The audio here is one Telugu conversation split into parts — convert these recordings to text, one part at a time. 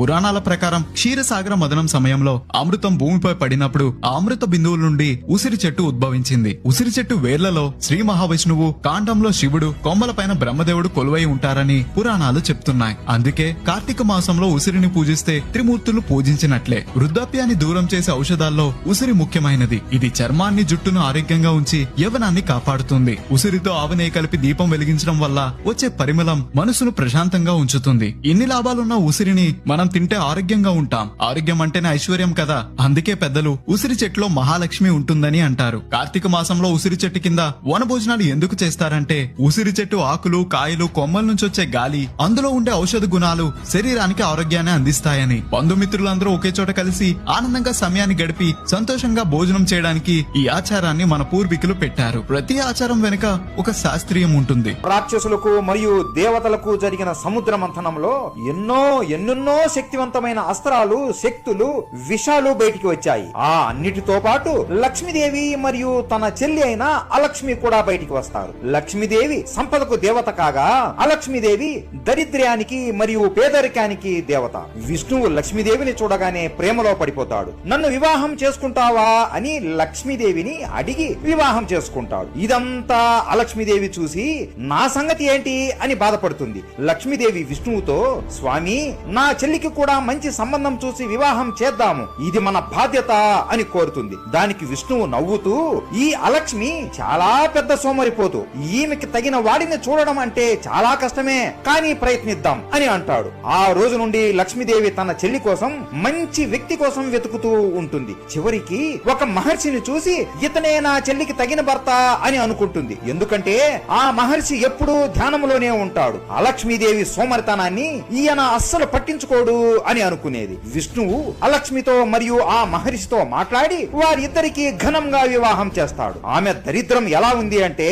పురాణాల ప్రకారం క్షీరసాగర మదనం సమయంలో అమృతం భూమిపై పడినప్పుడు ఆ అమృత బిందువుల నుండి ఉసిరి చెట్టు ఉద్భవించింది. ఉసిరి చెట్టు వేర్లలో శ్రీ మహావిష్ణువు, కాండంలో శివుడు, కొమ్మలపైన బ్రహ్మదేవుడు కొలువై ఉంటారని పురాణాలు చెప్తున్నాయి. అందుకే కార్తీక మాసంలో ఉసిరిని పూజిస్తే త్రిమూర్తులు పూజించినట్లే. వృద్ధాప్యాన్ని దూరం చేసే ఔషధాల్లో ఉసిరి ముఖ్యమైనది. ఇది చర్మాన్ని, జుట్టును ఆరోగ్యంగా ఉంచి యవ్వనాన్ని కాపాడుతుంది. ఉసిరితో ఆవునేయి కలిపి దీపం వెలిగించడం వల్ల వచ్చే పరిమళం మనసును ప్రశాంతంగా ఉంచుతుంది. ఇన్ని లాభాలున్న ఉసిరిని మనం తింటే ఆరోగ్యంగా ఉంటాం. ఆరోగ్యం అంటేనే ఐశ్వర్యం కదా. అందుకే పెద్దలు ఉసిరి చెట్టులో మహాలక్ష్మి ఉంటుందని అంటారు. కార్తీక మాసంలో ఉసిరి చెట్టు కింద వనభోజనాలు ఎందుకు చేస్తారంటే ఉసిరి చెట్టు ఆకులు, కాయలు, కొమ్మల నుంచి వచ్చే గాలి, అందులో ఉండే ఔషధ గుణాలు శరీరానికి ఆరోగ్యాన్ని అందిస్తాయని. బంధుమిత్రులందరూ ఒకే చోట కలిసి ఆనందంగా సమయాన్ని గడిపి సంతోషంగా భోజనం చేయడానికి ఈ ఆచారాన్ని మన పూర్వీకులు పెట్టారు. ప్రతి ఆచారం వెనుక ఒక శాస్త్రీయం ఉంటుంది. రాక్షసులకు మరియు దేవతలకు జరిగిన సముద్ర మంథనంలో ఎన్నెన్నో శక్తివంతమైన అస్త్రాలు, శక్తులు, విషాలు బయటికి వచ్చాయి. ఆ అన్నిటితో పాటు లక్ష్మీదేవి మరియు తన చెల్లి అయిన అలక్ష్మి కూడా బయటికి వస్తారు. లక్ష్మీదేవి సంపదకు దేవత కాగా అలక్ష్మీదేవి దరిద్ర్యానికి మరియు పేదరికానికి దేవత. విష్ణువు లక్ష్మీదేవిని చూడగానే ప్రేమలో పడిపోతాడు. నన్ను వివాహం చేసుకుంటావా అని లక్ష్మీదేవిని అడిగి వివాహం చేసుకుంటాడు. ఇదంతా అలక్ష్మీదేవి చూసి నా సంగతి ఏంటి అని బాధపడుతుంది. లక్ష్మీదేవి విష్ణువుతో, స్వామి, నా చెల్లికి కూడా మంచి సంబంధం చూసి వివాహం చేద్దాము, ఇది మన బాధ్యత అని కోరుతుంది. దానికి విష్ణువు నవ్వుతూ, ఈ అలక్ష్మి చాలా పెద్ద సోమరిపోతు, ఈమెకి తగిన వాడిని చూడడం అంటే చాలా కష్టమే, కానీ ప్రయత్నిద్దాం అని అంటాడు. ఆ రోజు నుండి లక్ష్మీదేవి తన చెల్లి కోసం మంచి వ్యక్తి కోసం వెతుకుతూ ఉంటుంది. చివరికి ఒక మహర్షిని చూసి ఇతనే నా చెల్లికి తగిన భర్త అని అనుకుంటుంది. ఎందుకంటే ఆ మహర్షి ఎప్పుడూ ధ్యానంలోనే ఉంటాడు. అలక్ష్మీదేవి సోమరితనాన్ని ఈయన అస్సలు పట్టించుకోడు అని అనుకునేది. విష్ణువు అలక్ష్మితో మరియు ఆ మహర్షితో మాట్లాడి వారిద్దరికి ఘనంగా వివాహం చేస్తాడు. ఆమె దరిద్రం ఎలా ఉంది అంటే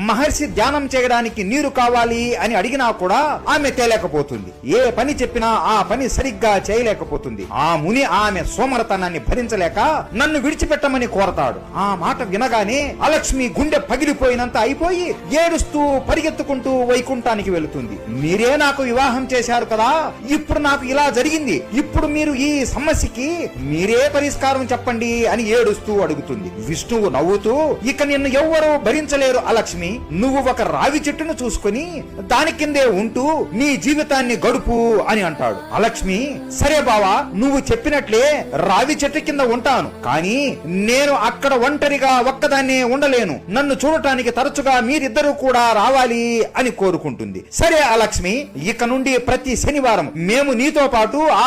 మహర్షి ధ్యానం చేయడానికి నీరు కావాలి అని అడిగినా కూడా ఆమె తేలేకపోతుంది. ఏ పని చెప్పినా ఆ పని సరిగ్గా చేయలేకపోతుంది. ఆ ముని ఆమె సోమరతనాన్ని భరించలేక నన్ను విడిచిపెట్టమని కోరతాడు. ఆ మాట వినగానే అలక్ష్మి గుండె పగిలిపోయినంత అయిపోయి ఏడుస్తూ పరిగెత్తుకుంటూ వైకుంఠానికి వెళుతుంది. మీరే నాకు వివాహం చేశారు కదా, ఇప్పుడు నాకు ఇలా జరిగింది, ఇప్పుడు మీరు ఈ సమస్యకి మీరే పరిష్కారం చెప్పండి అని ఏడుస్తూ అడుగుతుంది. విష్ణువు నవ్వుతూ, ఇక నిన్ను ఎవ్వరూ భరించలేరు అలక్ష్మి, నువ్వు ఒక రావి చెట్టును చూసుకుని దాని కిందే ఉంటూ నీ జీవితాన్ని గడుపు అని అంటాడు. అలక్ష్మి, సరే బావా, నువ్వు చెప్పినట్లే రావి చెట్టు కింద ఉంటాను, కానీ నేను అక్కడ ఒంటరిగా ఒక్కదాన్నే ఉండలేను, నన్ను చూడటానికి తరచుగా మీరిద్దరూ కూడా రావాలి అని కోరుకుంటుంది. సరే అలక్ష్మి, ఇక నుండి ప్రతి శనివారం మేము నీతో పాటు ఆ